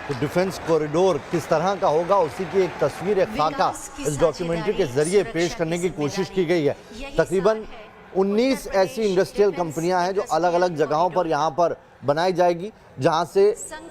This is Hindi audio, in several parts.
तो डिफेंस कॉरिडोर किस तरह का होगा उसी की एक तस्वीर, एक खाका इस डॉक्यूमेंट्री के जरिए पेश करने की कोशिश की गई है। तकरीबन 19 ऐसी इंडस्ट्रियल कंपनियां हैं जो अलग अलग जगहों पर यहाँ पर बनाई जाएगी, जहां से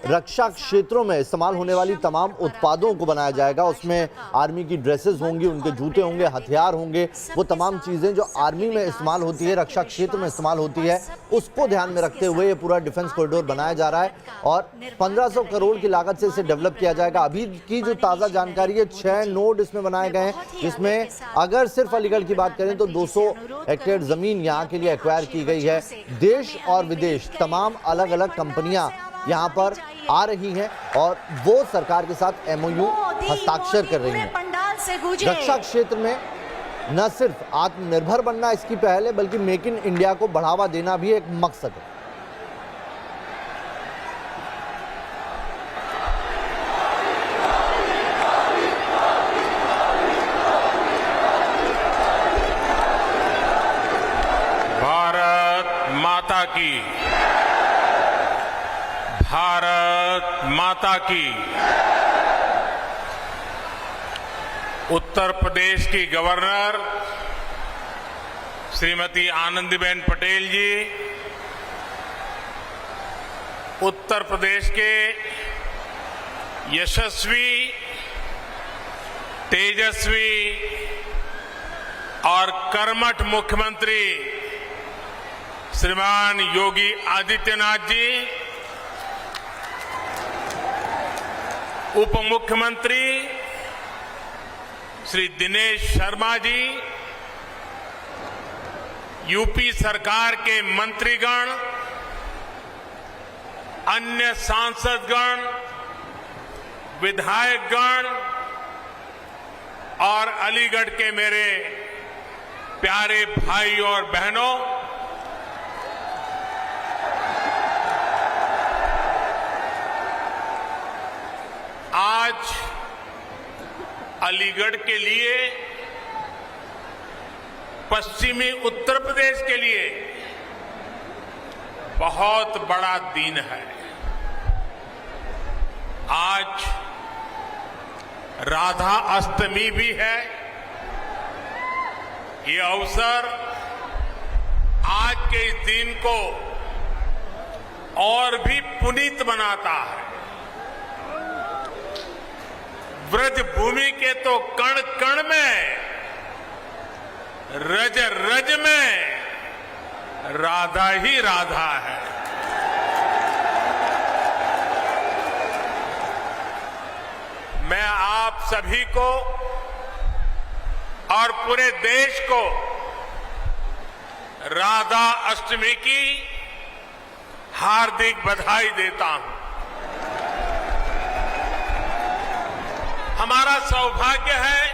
रक्षा क्षेत्रों में इस्तेमाल होने वाली तमाम उत्पादों को बनाया जाएगा। उसमें आर्मी की ड्रेसेस होंगी, उनके जूते होंगे, हथियार होंगे, वो तमाम चीज़ें जो आर्मी में इस्तेमाल होती है, रक्षा क्षेत्र में इस्तेमाल होती है, उसको ध्यान में रखते हुए ये पूरा डिफेंस कॉरिडोर बनाया जा रहा है और 1500 करोड़ की लागत से इसे डेवलप किया जाएगा। अभी की जो ताज़ा जानकारी है, 6 नोड इसमें बनाए गए हैं, जिसमें अगर सिर्फ अलीगढ़ की बात करें तो 200 हेक्टेयर ज़मीन यहाँ के लिए एक्वायर की गई है। देश और विदेश तमाम अलग अलग कंपनियां यहां पर आ रही हैं और वो सरकार के साथ एमओयू हस्ताक्षर कर रही हैं। रक्षा क्षेत्र में न सिर्फ आत्मनिर्भर बनना इसकी पहल है, बल्कि मेक इन इंडिया को बढ़ावा देना भी एक मकसद है। भारत माता की, भारत माता की। उत्तर प्रदेश की गवर्नर श्रीमती आनंदीबेन पटेल जी, उत्तर प्रदेश के यशस्वी, तेजस्वी और कर्मठ मुख्यमंत्री श्रीमान योगी आदित्यनाथ जी, उप मुख्यमंत्री श्री दिनेश शर्मा जी, यूपी सरकार के मंत्रीगण, अन्य सांसदगण, विधायकगण और अलीगढ़ के मेरे प्यारे भाई और बहनों, आज अलीगढ़ के लिए, पश्चिमी उत्तर प्रदेश के लिए बहुत बड़ा दिन है। आज राधा अष्टमी भी है। ये अवसर आज के इस दिन को और भी पुनीत बनाता है। व्रज भूमि के तो कण कण में, रज रज में राधा ही राधा है। मैं आप सभी को और पूरे देश को राधा अष्टमी की हार्दिक बधाई देता हूं। हमारा सौभाग्य है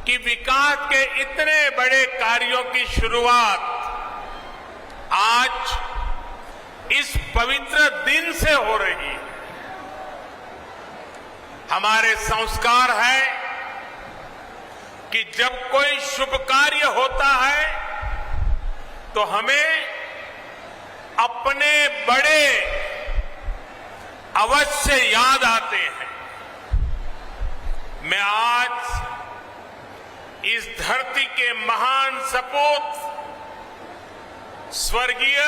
कि विकास के इतने बड़े कार्यों की शुरुआत आज इस पवित्र दिन से हो रही है। हमारे संस्कार है कि जब कोई शुभ कार्य होता है तो हमें अपने बड़े अवश्य याद आते हैं। मैं आज इस धरती के महान सपूत स्वर्गीय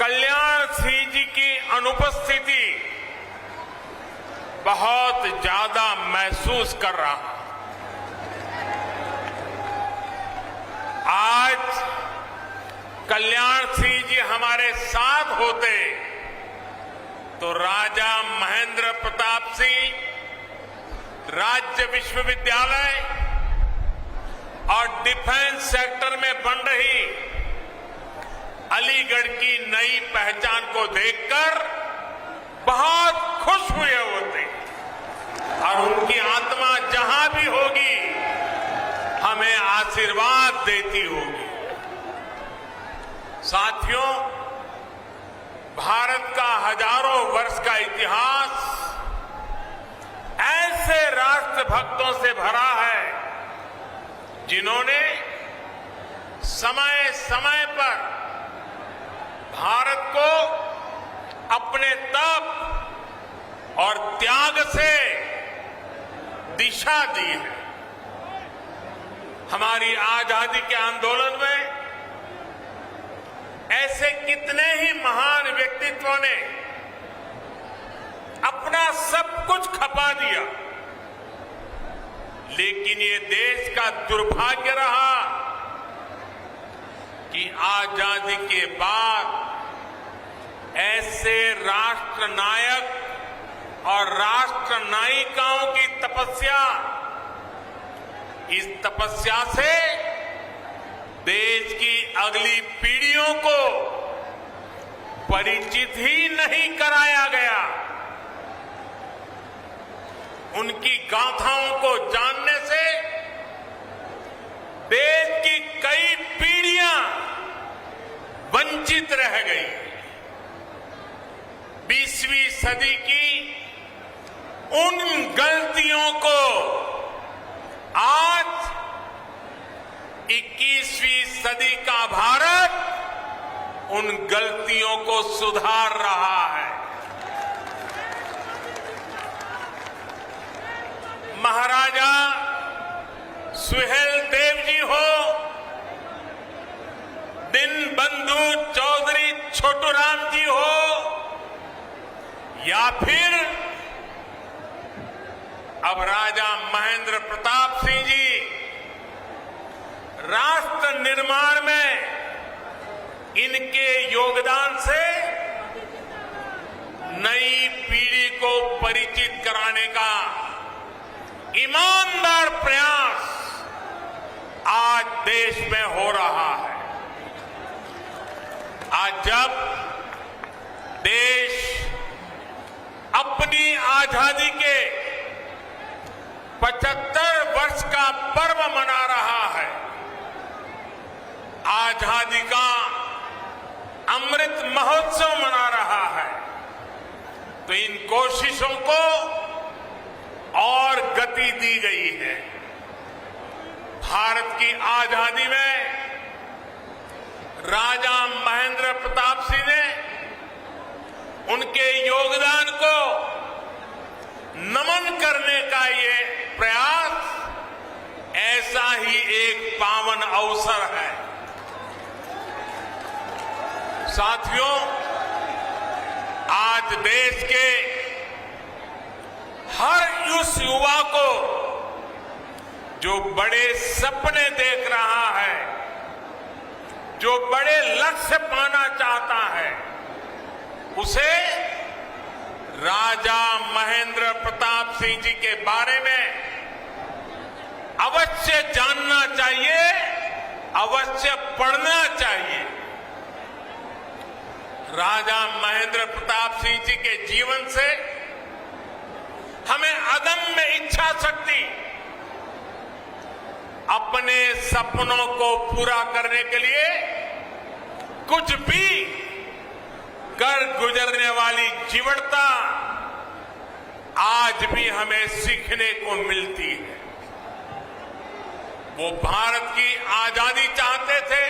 कल्याण सिंह जी की अनुपस्थिति बहुत ज्यादा महसूस कर रहा हूं। आज कल्याण सिंह जी हमारे साथ होते तो राजा महेंद्र प्रताप सिंह राज्य विश्वविद्यालय और डिफेंस सेक्टर में बन रही अलीगढ़ की नई पहचान को देखकर बहुत खुश हुए होते और उनकी आत्मा जहां भी होगी हमें आशीर्वाद देती होगी। साथियों, भारत का हजारों वर्ष का इतिहास ऐसे राष्ट्रभक्तों से भरा है जिन्होंने समय समय पर भारत को अपने तप और त्याग से दिशा दी है। हमारी आजादी के आंदोलन में ऐसे कितने ही महान व्यक्तित्वों ने अपना सब कुछ खपा दिया, लेकिन ये देश का दुर्भाग्य रहा कि आजादी के बाद ऐसे राष्ट्र नायक और राष्ट्र नायिकाओं की तपस्या, इस तपस्या से देश की अगली पीढ़ियों को परिचित ही नहीं कराया गया। उनकी गाथाओं को जानने से देश की कई पीढ़ियां वंचित रह गई। 20वीं सदी की उन गलतियों को आज 21वीं सदी का भारत उन गलतियों को सुधार रहा है। महाराजा सुहेलदेव जी हो, दीनबंधु चौधरी छोटूराम जी हो, या फिर अब राजा महेंद्र प्रताप सिंह जी, राष्ट्र निर्माण में इनके योगदान से नई पीढ़ी को परिचित कराने का ईमानदार प्रयास आज देश में हो रहा है। आज जब देश अपनी आजादी के 75 वर्ष का पर्व मना रहा है, आजादी का अमृत महोत्सव मना रहा है, तो इन कोशिशों को और गति दी गई है। भारत की आजादी में राजा महेंद्र प्रताप सिंह ने उनके योगदान को नमन करने का ये प्रयास ऐसा ही एक पावन अवसर है। साथियों, आज देश के हर उस युवा को जो बड़े सपने देख रहा है, जो बड़े लक्ष्य पाना चाहता है, उसे राजा महेंद्र प्रताप सिंह जी के बारे में अवश्य जानना चाहिए, अवश्य पढ़ना चाहिए। राजा महेंद्र प्रताप सिंह जी के जीवन से हमें अदम्य इच्छा शक्ति, अपने सपनों को पूरा करने के लिए कुछ भी कर गुजरने वाली जीवटता आज भी हमें सीखने को मिलती है। वो भारत की आजादी चाहते थे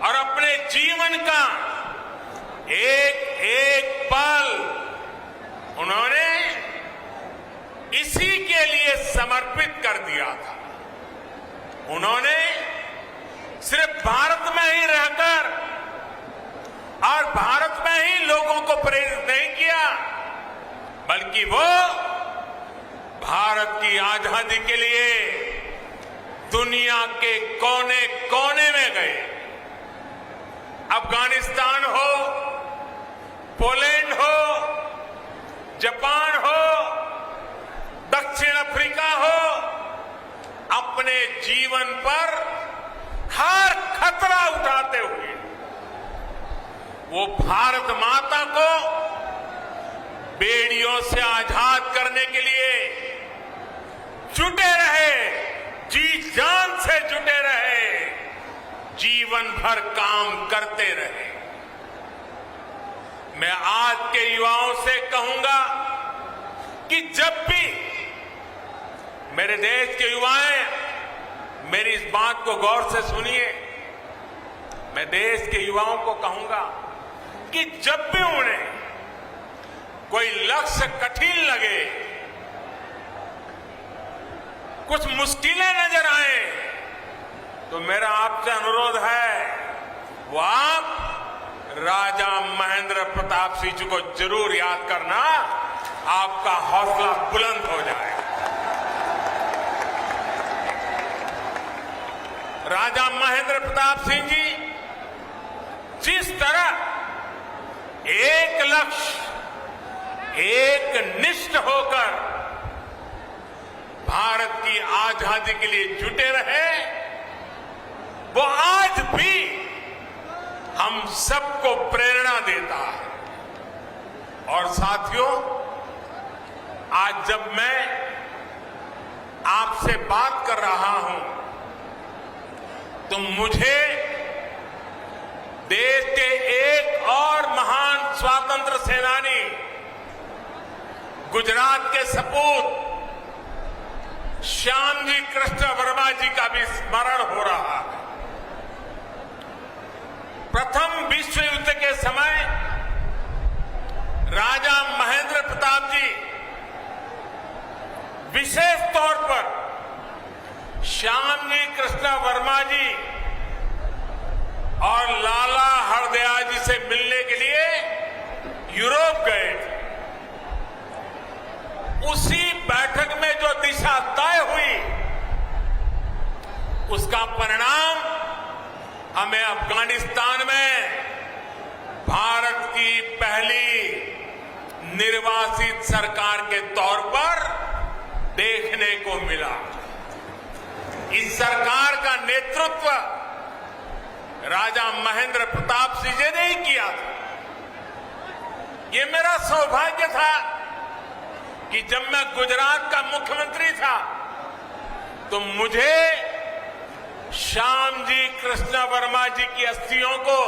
और अपने जीवन का एक एक पल उन्होंने इसी के लिए समर्पित कर दिया था। उन्होंने सिर्फ भारत में ही रहकर और भारत में ही लोगों को प्रेरित नहीं किया, बल्कि वो भारत की आजादी के लिए दुनिया के कोने कोने में गए। अफगानिस्तान हो, पोलैंड हो, जापान हो, दक्षिण अफ्रीका हो, अपने जीवन पर हर खतरा उठाते हुए वो भारत माता को बेड़ियों से आजाद करने के लिए जुटे रहे, जी जान से जुटे रहे, जीवन भर काम करते रहे। मैं आज के युवाओं से कहूंगा कि जब भी मेरे देश के युवाएं, मेरी इस बात को गौर से सुनिए, मैं देश के युवाओं को कहूंगा कि जब भी उन्हें कोई लक्ष्य कठिन लगे, कुछ मुश्किलें नजर आए, तो मेरा आपसे अनुरोध है वो आप राजा महेंद्र प्रताप सिंह जी को जरूर याद करना, आपका हौसला बुलंद हो जाएगा। राजा महेंद्र प्रताप सिंह जी जिस तरह एक लक्ष्य, एक निष्ठ होकर भारत की आजादी के लिए जुटे रहे, वो आज भी हम सबको प्रेरणा देता है। और साथियों, आज जब मैं आपसे बात कर रहा हूं, तो मुझे देश के एक और महान स्वतंत्र सेनानी, गुजरात के सपूत श्यामजी कृष्ण वर्मा जी का भी स्मरण हो रहा है। प्रथम विश्व युद्ध के समय राजा महेंद्र प्रताप जी विशेष तौर पर श्यामजी कृष्ण वर्मा जी और लाला हरदयाल जी से मिलने के लिए यूरोप गए थे। उसी बैठक में जो दिशा तय हुई, उसका परिणाम हमें अफगानिस्तान में भारत की पहली निर्वासित सरकार के तौर पर देखने को मिला। इस सरकार का नेतृत्व राजा महेंद्र प्रताप सिंह जी ने ही किया था। ये मेरा सौभाग्य था कि जब मैं गुजरात का मुख्यमंत्री था, तो मुझे श्यामजी कृष्ण वर्मा जी की अस्थियों को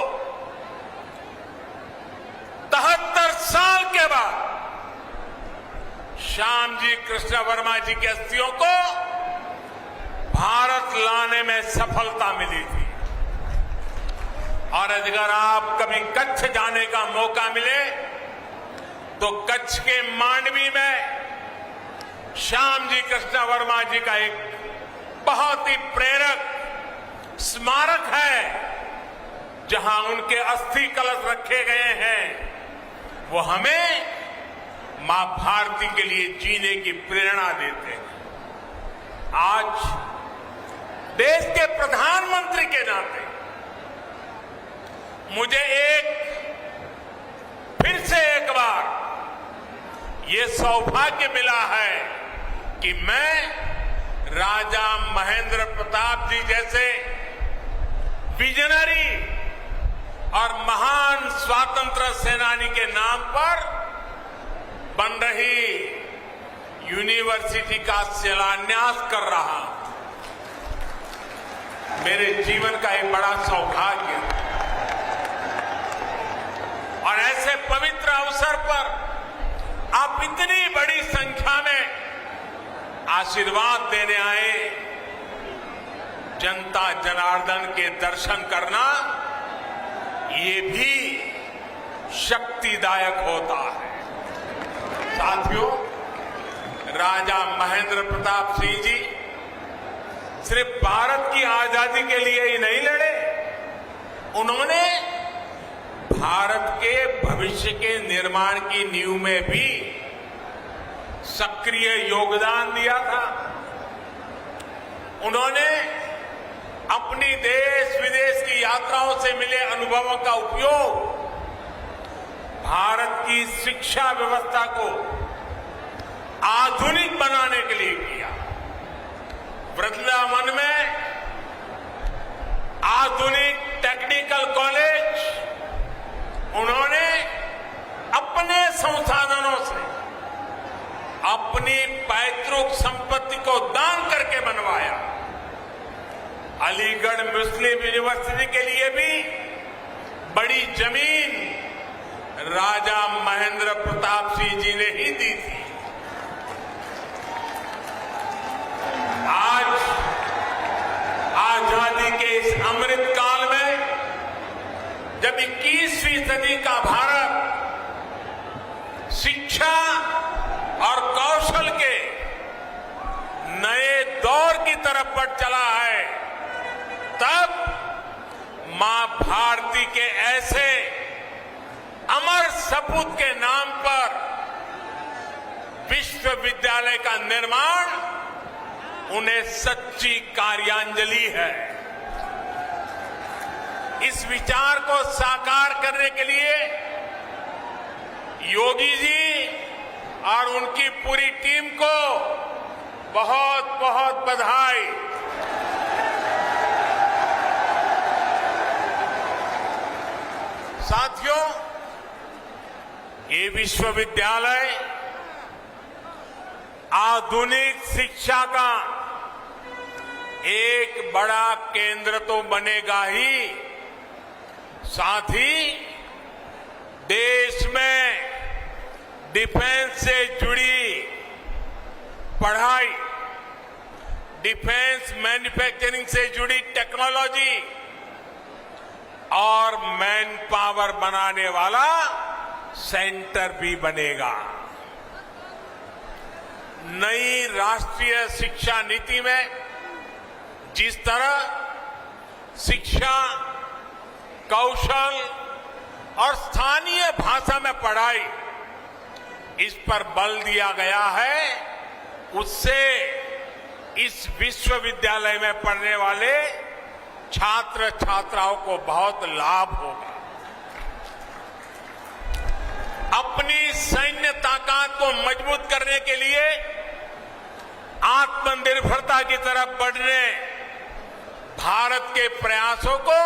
73 साल के बाद श्यामजी कृष्ण वर्मा जी की अस्थियों को भारत लाने में सफलता मिली थी। और अगर आप कभी कच्छ जाने का मौका मिले, तो कच्छ के मांडवी में श्यामजी कृष्ण वर्मा जी का एक बहुत ही प्रेरक स्मारक है, जहां उनके अस्थि कलश रखे गए हैं। वो हमें मां भारती के लिए जीने की प्रेरणा देते हैं। आज देश के प्रधानमंत्री के नाते मुझे फिर से एक बार ये सौभाग्य मिला है कि मैं राजा महेंद्र प्रताप जी जैसे विजनरी और महान स्वतंत्र सेनानी के नाम पर बन रही यूनिवर्सिटी का शिलान्यास कर रहा हूं। मेरे जीवन का एक बड़ा सौभाग्य है। और ऐसे पवित्र अवसर पर आप इतनी बड़ी संख्या में आशीर्वाद देने आए। जनता जनार्दन के दर्शन करना ये भी शक्तिदायक होता है। साथियों, राजा महेंद्र प्रताप सिंह जी सिर्फ भारत की आजादी के लिए ही नहीं लड़े, उन्होंने भारत के भविष्य के निर्माण की नींव में भी सक्रिय योगदान दिया था। उन्होंने अपनी देश विदेश की यात्राओं से मिले अनुभवों का उपयोग भारत की शिक्षा व्यवस्था को आधुनिक बनाने के लिए किया। वृंदावन में आधुनिक टेक्निकल कॉलेज उन्होंने अपने संसाधनों से अपनी पैतृक संपत्ति को दान करके बनवाया। अलीगढ़ मुस्लिम यूनिवर्सिटी के लिए भी बड़ी जमीन राजा महेंद्र प्रताप सिंह जी ने ही दी थी। आज आजादी के इस अमृत काल में जब 21वीं सदी का भारत शिक्षा और कौशल के नए दौर की तरफ बढ़ चला है, तब मां भारती के ऐसे अमर सपूत के नाम पर विश्वविद्यालय का निर्माण उन्हें सच्ची कार्यांजलि है। इस विचार को साकार करने के लिए योगी जी और उनकी पूरी टीम को बहुत बहुत बधाई। साथियों, ये विश्वविद्यालय आधुनिक शिक्षा का एक बड़ा केंद्र तो बनेगा ही, साथ ही देश में डिफेंस से जुड़ी पढ़ाई, डिफेंस मैन्युफैक्चरिंग से जुड़ी टेक्नोलॉजी और मैन पावर बनाने वाला सेंटर भी बनेगा। नई राष्ट्रीय शिक्षा नीति में जिस तरह शिक्षा, कौशल और स्थानीय भाषा में पढ़ाई, इस पर बल दिया गया है, उससे इस विश्वविद्यालय में पढ़ने वाले छात्र छात्राओं को बहुत लाभ होगा। अपनी सैन्य ताकत को मजबूत करने के लिए आत्मनिर्भरता की तरफ बढ़ने भारत के प्रयासों को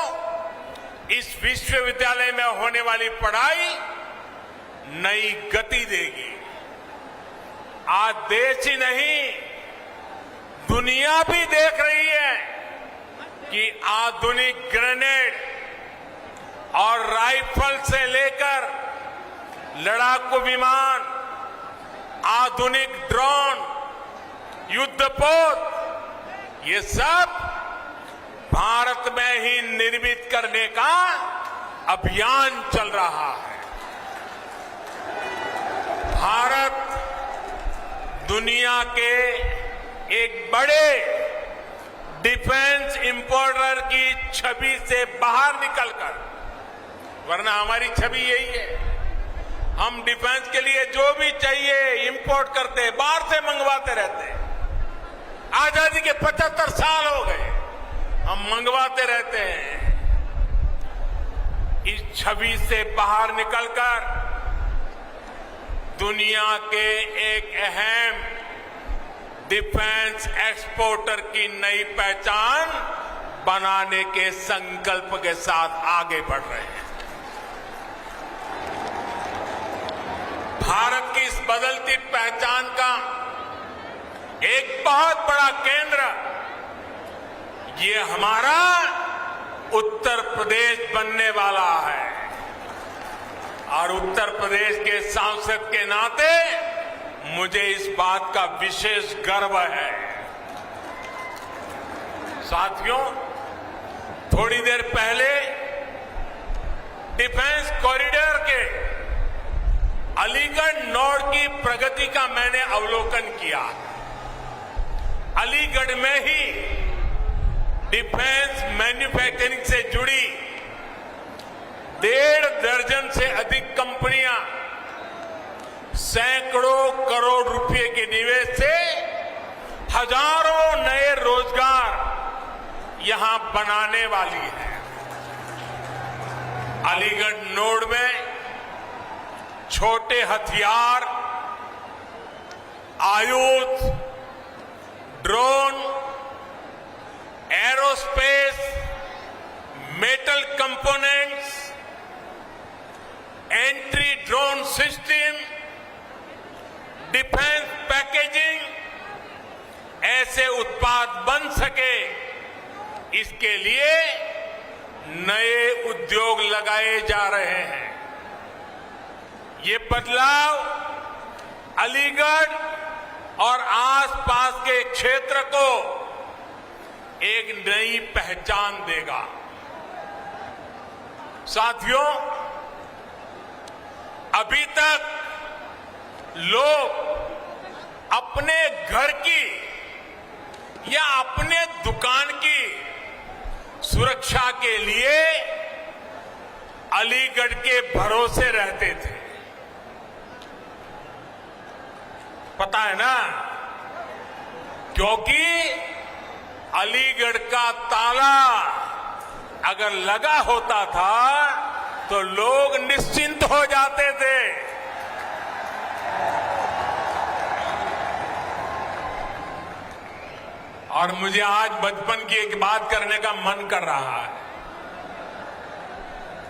इस विश्वविद्यालय में होने वाली पढ़ाई नई गति देगी। आज देश ही नहीं, दुनिया भी देख रही है कि आधुनिक ग्रेनेड और राइफल से लेकर लड़ाकू विमान, आधुनिक ड्रोन, युद्धपोत, ये सब भारत में ही निर्मित करने का अभियान चल रहा है। भारत दुनिया के एक बड़े डिफेंस इंपोर्टर की छवि से बाहर निकलकर, वरना हमारी छवि यही है, हम डिफेंस के लिए जो भी चाहिए इंपोर्ट करते, बाहर से मंगवाते रहते। आजादी के 75 साल हो गए, हम मंगवाते रहते हैं। इस छवि से बाहर निकलकर दुनिया के एक अहम डिफेंस एक्सपोर्टर की नई पहचान बनाने के संकल्प के साथ आगे बढ़ रहे हैं। भारत की इस बदलती पहचान का एक बहुत बड़ा केंद्र ये हमारा उत्तर प्रदेश बनने वाला है, और उत्तर प्रदेश के सांसद के नाते मुझे इस बात का विशेष गर्व है। साथियों, थोड़ी देर पहले डिफेंस कॉरिडोर के अलीगढ़ नोड की प्रगति का मैंने अवलोकन किया। अलीगढ़ में ही डिफेंस मैन्युफैक्चरिंग से जुड़ी 1.5 दर्जन से अधिक कंपनियां सैकड़ों करोड़ रुपए के निवेश से हजारों नए रोजगार यहां बनाने वाली है। अलीगढ़ नोड में छोटे हथियार, आयुध, drone, aerospace, metal components, entry drone system, defence packaging, ऐसे उत्पाद बन सके, इसके लिए नए उद्योग लगाए जा रहे हैं। ये बदलाव अलीगढ़ और आसपास के क्षेत्र को एक नई पहचान देगा। साथियों, अभी तक लोग अपने घर की या अपने दुकान की सुरक्षा के लिए अलीगढ़ के भरोसे रहते थे। पता है ना, क्योंकि अलीगढ़ का ताला अगर लगा होता था तो लोग निश्चिंत हो जाते थे। और मुझे आज बचपन की एक बात करने का मन कर रहा है।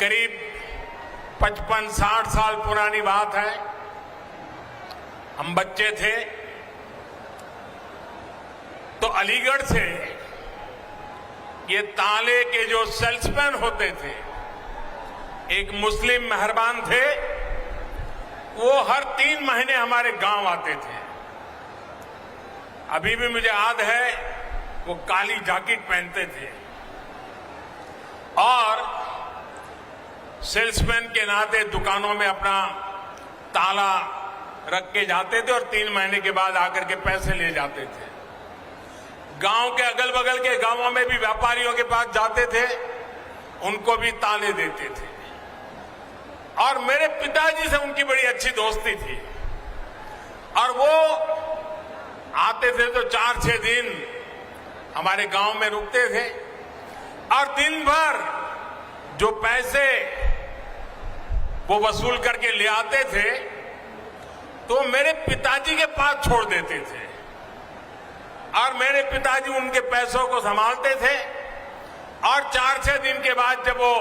करीब 55-60 साल पुरानी बात है। हम बच्चे थे तो अलीगढ़ से ये ताले के जो सेल्समैन होते थे, एक मुस्लिम मेहरबान थे, वो हर 3 महीने हमारे गांव आते थे। अभी भी मुझे याद है, वो काली जैकेट पहनते थे और सेल्समैन के नाते दुकानों में अपना ताला रख के जाते थे और 3 महीने के बाद आकर के पैसे ले जाते थे। गांव के अगल बगल के गांवों में भी व्यापारियों के पास जाते थे, उनको भी ताले देते थे। और मेरे पिताजी से उनकी बड़ी अच्छी दोस्ती थी और वो आते थे तो 4-6 दिन हमारे गांव में रुकते थे और दिन भर जो पैसे वो वसूल करके ले आते थे तो मेरे पिताजी के पास छोड़ देते थे और मेरे पिताजी उनके पैसों को संभालते थे। और 4-6 दिन के बाद जब वो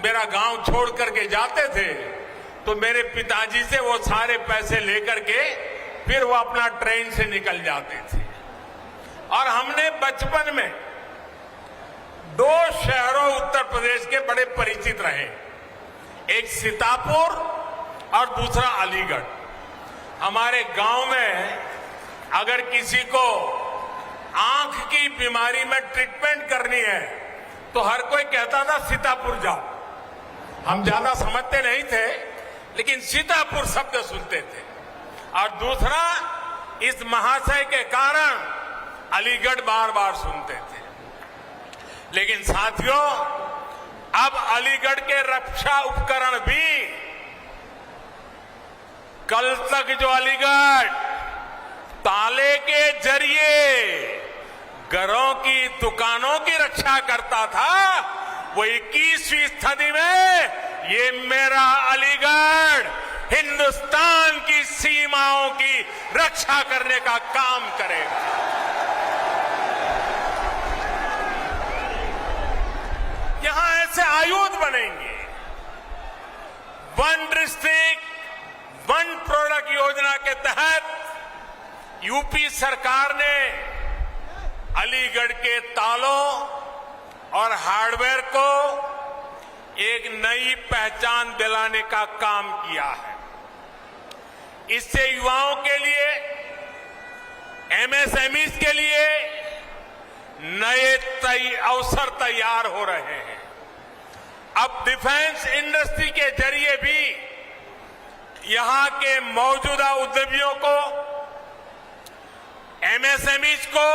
मेरा गांव छोड़ करके जाते थे तो मेरे पिताजी से वो सारे पैसे लेकर के फिर वो अपना ट्रेन से निकल जाते थे। और हमने बचपन में 2 शहरों उत्तर प्रदेश के बड़े परिचित रहे, एक सीतापुर और दूसरा अलीगढ़। हमारे गांव में अगर किसी को आंख की बीमारी में ट्रीटमेंट करनी है तो हर कोई कहता था सीतापुर जाओ। हम ज्यादा समझते नहीं थे, लेकिन सीतापुर शब्द सुनते थे। और दूसरा, इस महाशय के कारण अलीगढ़ बार बार सुनते थे। लेकिन साथियों, अब अलीगढ़ के रक्षा उपकरण भी, कल तक जो अलीगढ़ ताले के जरिए घरों की दुकानों की रक्षा करता था, वो 21वीं सदी में ये मेरा अलीगढ़ हिंदुस्तान की सीमाओं की रक्षा करने का काम करेगा। यहां ऐसे आयुध बनेंगे। 1 डिस्ट्रिक्ट 1 प्रोडक्ट योजना के तहत यूपी सरकार ने अलीगढ़ के तालों और हार्डवेयर को एक नई पहचान दिलाने का काम किया है। इससे युवाओं के लिए, एमएसएमईज के लिए नए अवसर तैयार हो रहे हैं। अब डिफेंस इंडस्ट्री के जरिए भी यहां के मौजूदा उद्यमियों को, एमएसएमईज को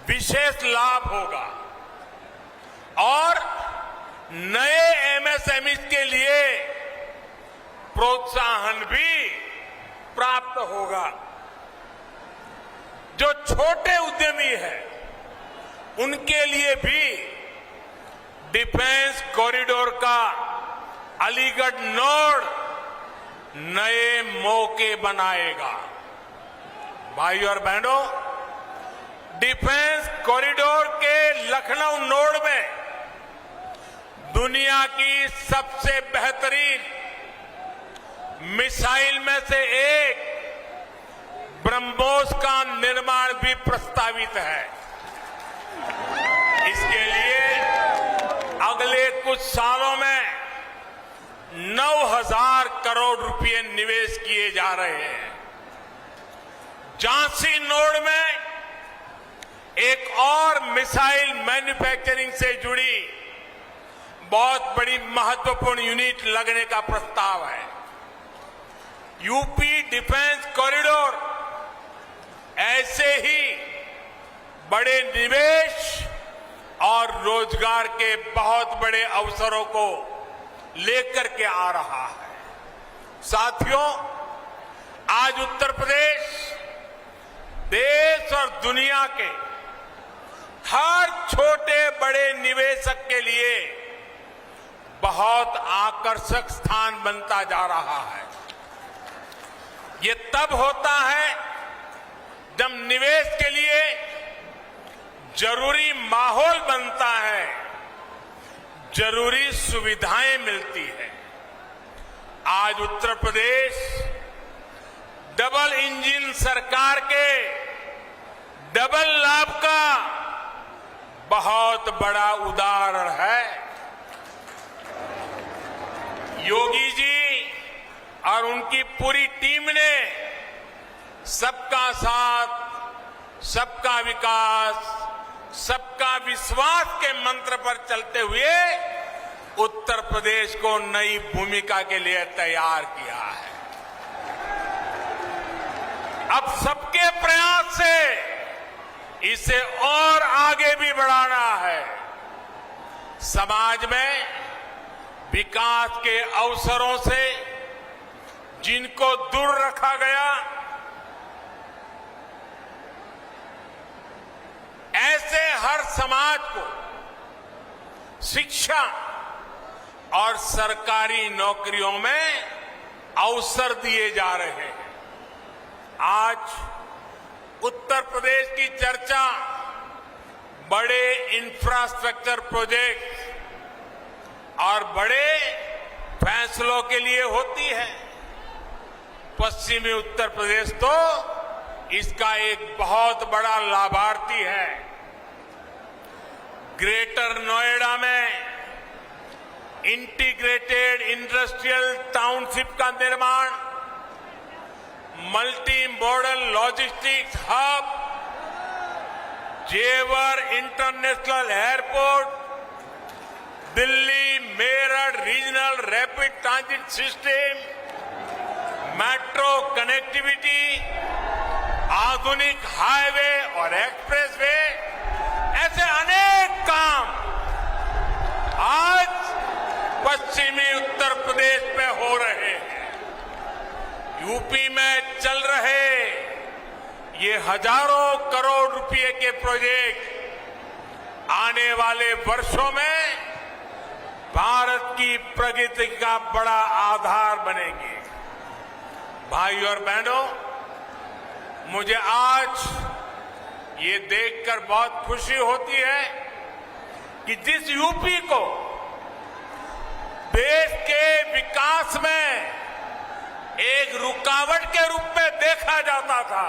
विशेष लाभ होगा और नए एमएसएमईज के लिए प्रोत्साहन भी प्राप्त होगा। जो छोटे उद्यमी हैं, उनके लिए भी डिफेंस कॉरिडोर का अलीगढ़ नोड नए मौके बनाएगा। भाइयों और बहनों, डिफेंस कॉरिडोर के लखनऊ नोड में दुनिया की सबसे बेहतरीन मिसाइल में से एक ब्रह्मोस का निर्माण भी प्रस्तावित है। इसके लिए अगले कुछ सालों में 9,000 करोड़ रुपए निवेश किए जा रहे हैं। झांसी नोड में एक और मिसाइल मैन्युफैक्चरिंग से जुड़ी बहुत बड़ी महत्वपूर्ण यूनिट लगने का प्रस्ताव है। यूपी डिफेंस कॉरिडोर ऐसे ही बड़े निवेश और रोजगार के बहुत बड़े अवसरों को लेकर के आ रहा है। साथियों, आज उत्तर प्रदेश देश और दुनिया के हर छोटे बड़े निवेशक के लिए बहुत आकर्षक स्थान बनता जा रहा है। ये तब होता है जब निवेश के लिए जरूरी माहौल बनता है, जरूरी सुविधाएं मिलती है। आज उत्तर प्रदेश डबल इंजन सरकार के डबल लाभ का बहुत बड़ा उदाहरण है। योगी जी और उनकी पूरी टीम ने सबका साथ, सबका विकास, सबका विश्वास के मंत्र पर चलते हुए उत्तर प्रदेश को नई भूमिका के लिए तैयार किया है। अब सबके प्रयास से इसे और आगे भी बढ़ाना है। समाज में विकास के अवसरों से जिनको दूर रखा गया, ऐसे हर समाज को शिक्षा और सरकारी नौकरियों में अवसर दिए जा रहे हैं। आज उत्तर प्रदेश की चर्चा बड़े इंफ्रास्ट्रक्चर प्रोजेक्ट और बड़े फैसलों के लिए होती है। पश्चिमी उत्तर प्रदेश तो इसका एक बहुत बड़ा लाभार्थी है। ग्रेटर नोएडा में इंटीग्रेटेड इंडस्ट्रियल टाउनशिप का निर्माण, मल्टी मॉडल लॉजिस्टिक्स हब, जेवर international airport, Delhi Meerut regional rapid transit system, metro connectivity, आधुनिक हाईवे और एक्सप्रेसवे, ऐसे अनेक काम आज पश्चिमी उत्तर प्रदेश में हो रहे हैं। यूपी में चल रहे ये हजारों करोड़ रुपए के प्रोजेक्ट आने वाले वर्षों में भारत की प्रगति का बड़ा आधार बनेंगे। भाई और बहनों, मुझे आज ये देखकर बहुत खुशी होती है कि जिस यूपी को देश के विकास में एक रुकावट के रूप में देखा जाता था,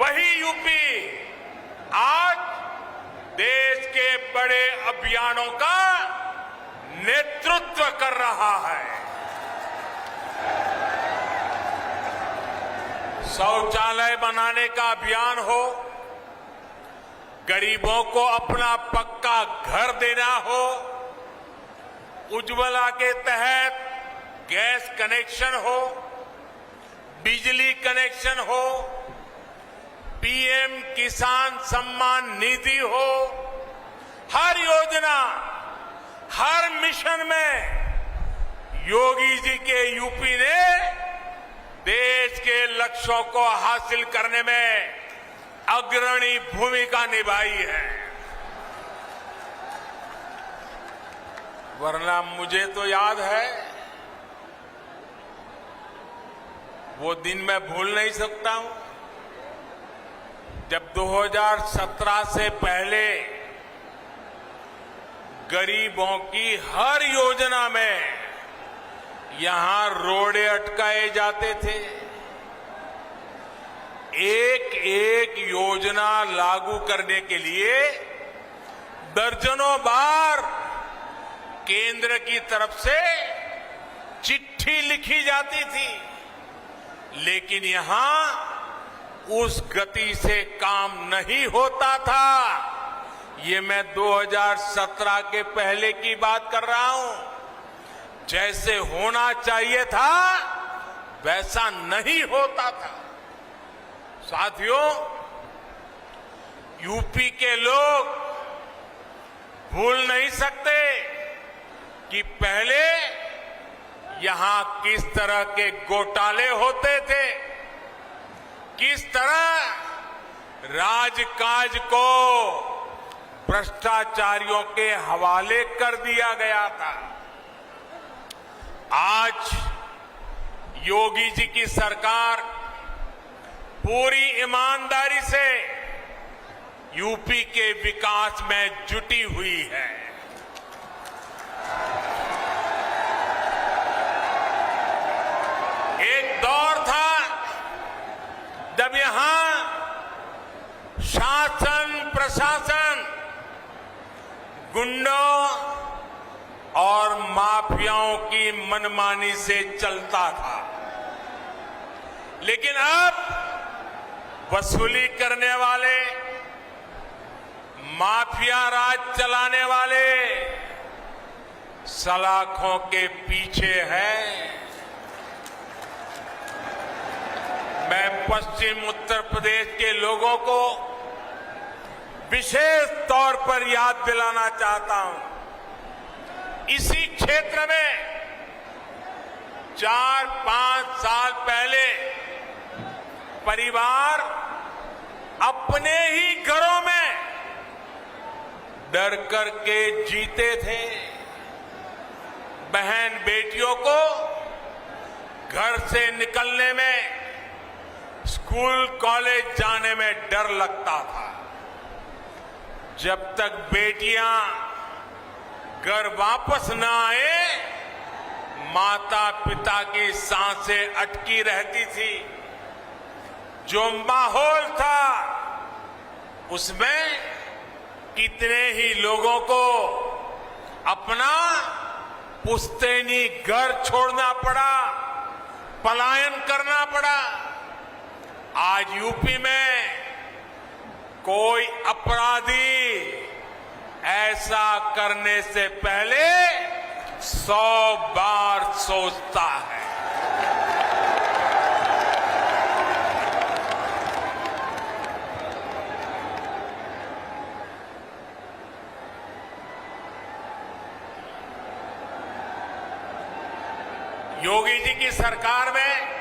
वही यूपी आज देश के बड़े अभियानों का नेतृत्व कर रहा है। शौचालय बनाने का अभियान हो, गरीबों को अपना पक्का घर देना हो, उज्ज्वला के तहत गैस कनेक्शन हो, बिजली कनेक्शन हो, पीएम किसान सम्मान निधि हो, हर योजना, हर मिशन में योगी जी के यूपी ने देश के लक्ष्यों को हासिल करने में अग्रणी भूमिका निभाई है। वरना मुझे तो याद है, वो दिन मैं भूल नहीं सकता हूं, जब 2017 से पहले गरीबों की हर योजना में यहां रोड़े अटकाए जाते थे। एक एक योजना लागू करने के लिए दर्जनों बार केंद्र की तरफ से चिट्ठी लिखी जाती थी, लेकिन यहां उस गति से काम नहीं होता था। ये मैं 2017 के पहले की बात कर रहा हूं। जैसे होना चाहिए था वैसा नहीं होता था। साथियों, यूपी के लोग भूल नहीं सकते कि पहले यहां किस तरह के घोटाले होते थे, किस तरह राजकाज को भ्रष्टाचारियों के हवाले कर दिया गया था। आज योगी जी की सरकार पूरी ईमानदारी से यूपी के विकास में जुटी हुई है। एक दौर था जब यहां शासन प्रशासन गुंडों और माफियाओं की मनमानी से चलता था, लेकिन अब वसूली करने वाले, माफिया राज चलाने वाले सलाखों के पीछे हैं। मैं पश्चिम उत्तर प्रदेश के लोगों को विशेष तौर पर याद दिलाना चाहता हूं। इसी क्षेत्र में 4-5 साल पहले परिवार अपने ही घरों में डर करके जीते थे। बहन बेटियों को घर से निकलने में, स्कूल कॉलेज जाने में डर लगता था। जब तक बेटियां घर वापस न आए, माता पिता की सांसें अटकी रहती थी। जो माहौल था उसमें कितने ही लोगों को अपना पुश्तैनी घर छोड़ना पड़ा, पलायन करना पड़ा। आज यूपी में कोई अपराधी ऐसा करने से पहले 100 बार सोचता है। योगी जी की सरकार में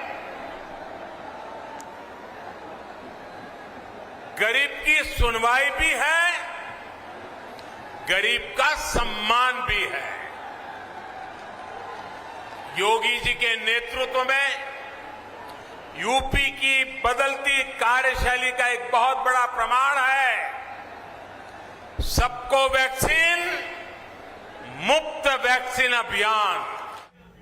गरीब की सुनवाई भी है, गरीब का सम्मान भी है। योगी जी के नेतृत्व में यूपी की बदलती कार्यशैली का एक बहुत बड़ा प्रमाण है। सबको वैक्सीन, मुफ्त वैक्सीन अभियान।